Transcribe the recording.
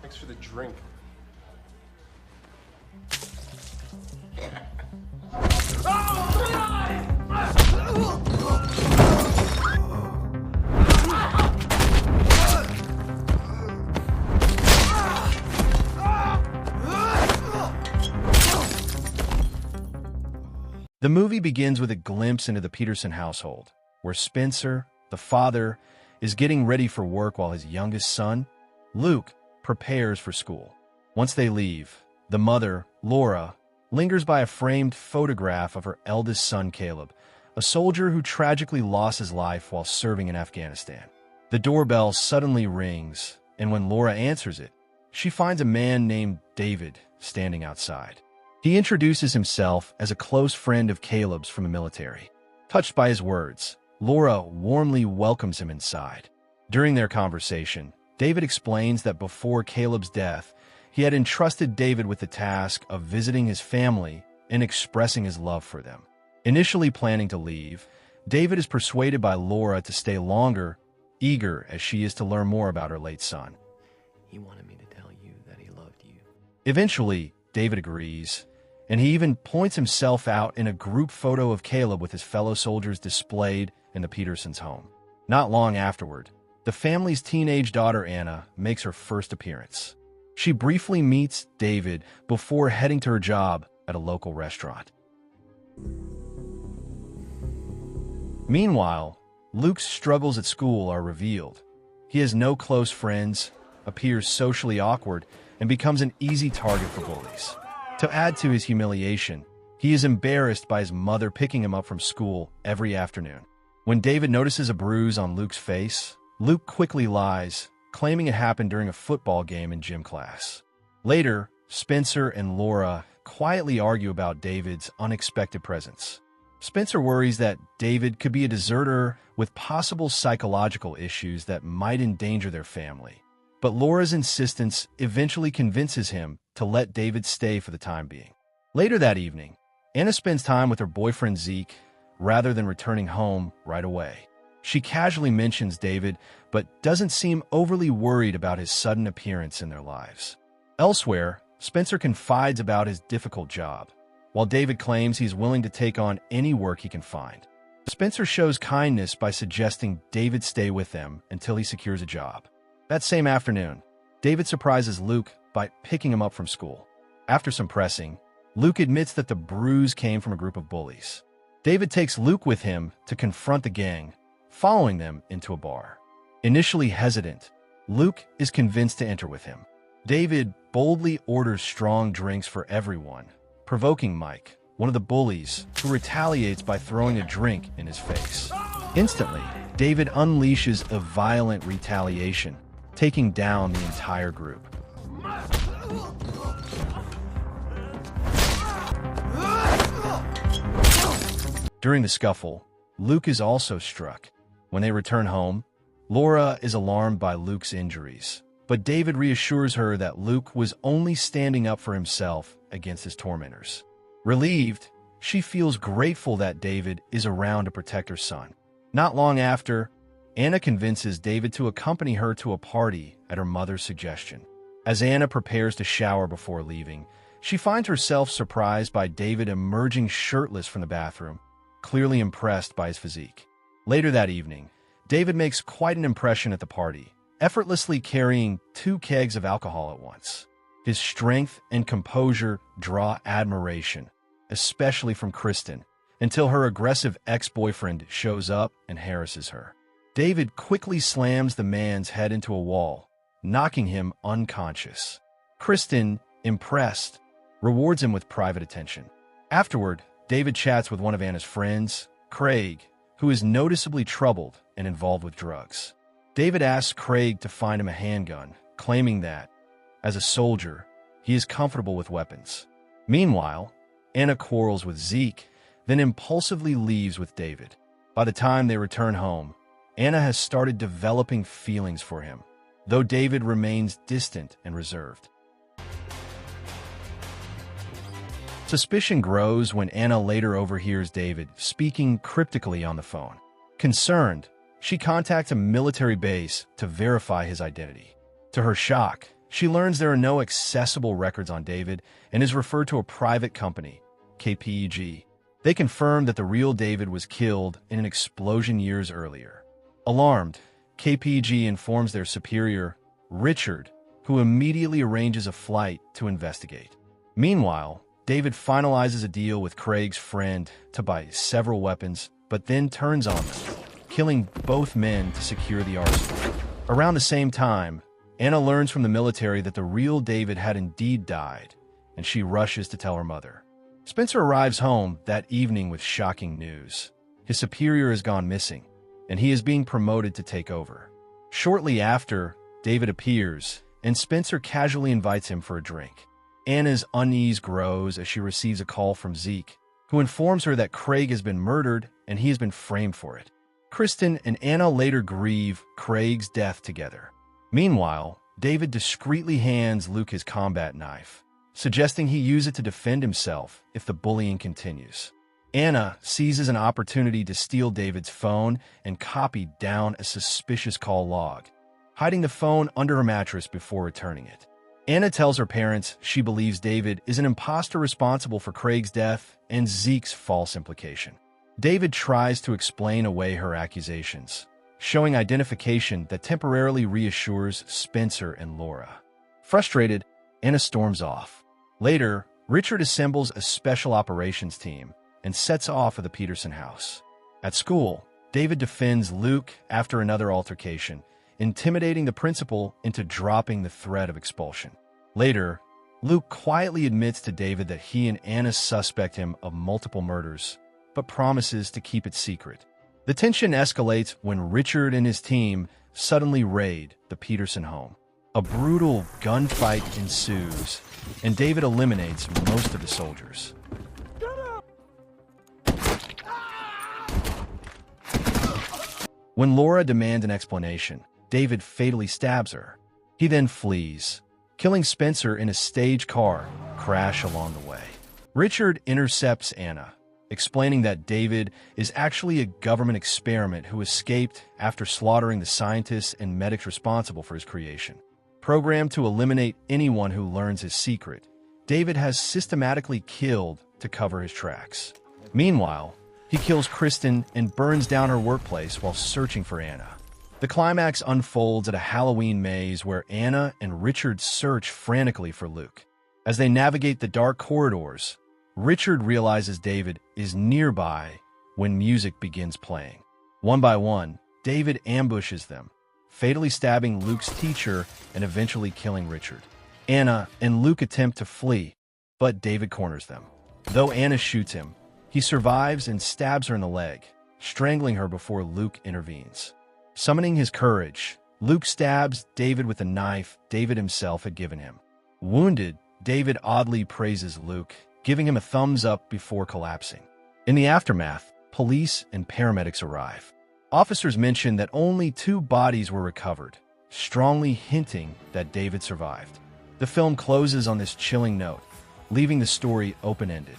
Thanks for the drink. The movie begins with a glimpse into the Peterson household, where Spencer, the father, is getting ready for work while his youngest son, Luke, prepares for school. Once they leave, the mother, Laura, lingers by a framed photograph of her eldest son, Caleb, a soldier who tragically lost his life while serving in Afghanistan. The doorbell suddenly rings, and when Laura answers it, she finds a man named David standing outside. He introduces himself as a close friend of Caleb's from the military. Touched by his words, Laura warmly welcomes him inside. During their conversation, David explains that before Caleb's death, he had entrusted David with the task of visiting his family and expressing his love for them. Initially planning to leave, David is persuaded by Laura to stay longer, eager as she is to learn more about her late son. He wanted me to tell you that he loved you. Eventually, David agrees, and he even points himself out in a group photo of Caleb with his fellow soldiers displayed in the Petersons' home. Not long afterward, the family's teenage daughter Anna makes her first appearance. She briefly meets David before heading to her job at a local restaurant. Meanwhile, Luke's struggles at school are revealed. He has no close friends, appears socially awkward, and becomes an easy target for bullies. To add to his humiliation, he is embarrassed by his mother picking him up from school every afternoon. When David notices a bruise on Luke's face, Luke quickly lies, claiming it happened during a football game in gym class. Later, Spencer and Laura quietly argue about David's unexpected presence. Spencer worries that David could be a deserter with possible psychological issues that might endanger their family. But Laura's insistence eventually convinces him to let David stay for the time being. Later that evening, Anna spends time with her boyfriend Zeke rather than returning home right away. She casually mentions David, but doesn't seem overly worried about his sudden appearance in their lives. Elsewhere, Spencer confides about his difficult job, while David claims he's willing to take on any work he can find. Spencer shows kindness by suggesting David stay with them until he secures a job. That same afternoon, David surprises Luke by picking him up from school. After some pressing, Luke admits that the bruise came from a group of bullies. David takes Luke with him to confront the gang, following them into a bar. Initially hesitant, Luke is convinced to enter with him. David boldly orders strong drinks for everyone, provoking Mike, one of the bullies, who retaliates by throwing a drink in his face. Instantly, David unleashes a violent retaliation, taking down the entire group. During the scuffle, Luke is also struck. When they return home, Laura is alarmed by Luke's injuries, but David reassures her that Luke was only standing up for himself against his tormentors. Relieved, she feels grateful that David is around to protect her son. Not long after, Anna convinces David to accompany her to a party at her mother's suggestion. As Anna prepares to shower before leaving, she finds herself surprised by David emerging shirtless from the bathroom, clearly impressed by his physique. Later that evening, David makes quite an impression at the party, effortlessly carrying 2 kegs of alcohol at once. His strength and composure draw admiration, especially from Kristen, until her aggressive ex-boyfriend shows up and harasses her. David quickly slams the man's head into a wall, knocking him unconscious. Kristen, impressed, rewards him with private attention. Afterward, David chats with one of Anna's friends, Craig, who is noticeably troubled and involved with drugs. David asks Craig to find him a handgun, claiming that, as a soldier, he is comfortable with weapons. Meanwhile, Anna quarrels with Zeke, then impulsively leaves with David. By the time they return home, Anna has started developing feelings for him, though David remains distant and reserved. Suspicion grows when Anna later overhears David speaking cryptically on the phone. Concerned, she contacts a military base to verify his identity. To her shock, She learns there are no accessible records on David and is referred to a private company, KPEG. They confirm that the real David was killed in an explosion years earlier. Alarmed, KPEG informs their superior, Richard, who immediately arranges a flight to investigate. Meanwhile, David finalizes a deal with Craig's friend to buy several weapons, but then turns on them, killing both men to secure the arsenal. Around the same time, Anna learns from the military that the real David had indeed died, and she rushes to tell her mother. Spencer arrives home that evening with shocking news. His superior has gone missing, and he is being promoted to take over. Shortly after, David appears, and Spencer casually invites him for a drink. Anna's unease grows as she receives a call from Zeke, who informs her that Craig has been murdered and he has been framed for it. Kristen and Anna later grieve Craig's death together. Meanwhile, David discreetly hands Luke his combat knife, suggesting he use it to defend himself if the bullying continues. Anna seizes an opportunity to steal David's phone and copy down a suspicious call log, hiding the phone under her mattress before returning it. Anna tells her parents she believes David is an imposter responsible for Craig's death and Zeke's false implication. David tries to explain away her accusations, showing identification that temporarily reassures Spencer and Laura. Frustrated, Anna storms off. Later, Richard assembles a special operations team and sets off for the Peterson house. At school, David defends Luke after another altercation, intimidating the principal into dropping the threat of expulsion. Later, Luke quietly admits to David that he and Anna suspect him of multiple murders, but promises to keep it secret. The tension escalates when Richard and his team suddenly raid the Peterson home. A brutal gunfight ensues, and David eliminates most of the soldiers. When Laura demands an explanation, David fatally stabs her. He then flees, killing Spencer in a staged car crash along the way. Richard intercepts Anna, explaining that David is actually a government experiment who escaped after slaughtering the scientists and medics responsible for his creation. Programmed to eliminate anyone who learns his secret, David has systematically killed to cover his tracks. Meanwhile, he kills Kristen and burns down her workplace while searching for Anna. The climax unfolds at a Halloween maze where Anna and Richard search frantically for Luke. As they navigate the dark corridors, Richard realizes David is nearby when music begins playing. One by one, David ambushes them, fatally stabbing Luke's teacher and eventually killing Richard. Anna and Luke attempt to flee, but David corners them. Though Anna shoots him, he survives and stabs her in the leg, strangling her before Luke intervenes. Summoning his courage, Luke stabs David with a knife David himself had given him. Wounded, David oddly praises Luke, giving him a thumbs up before collapsing. In the aftermath, police and paramedics arrive. Officers mention that only 2 bodies were recovered, strongly hinting that David survived. The film closes on this chilling note, leaving the story open-ended.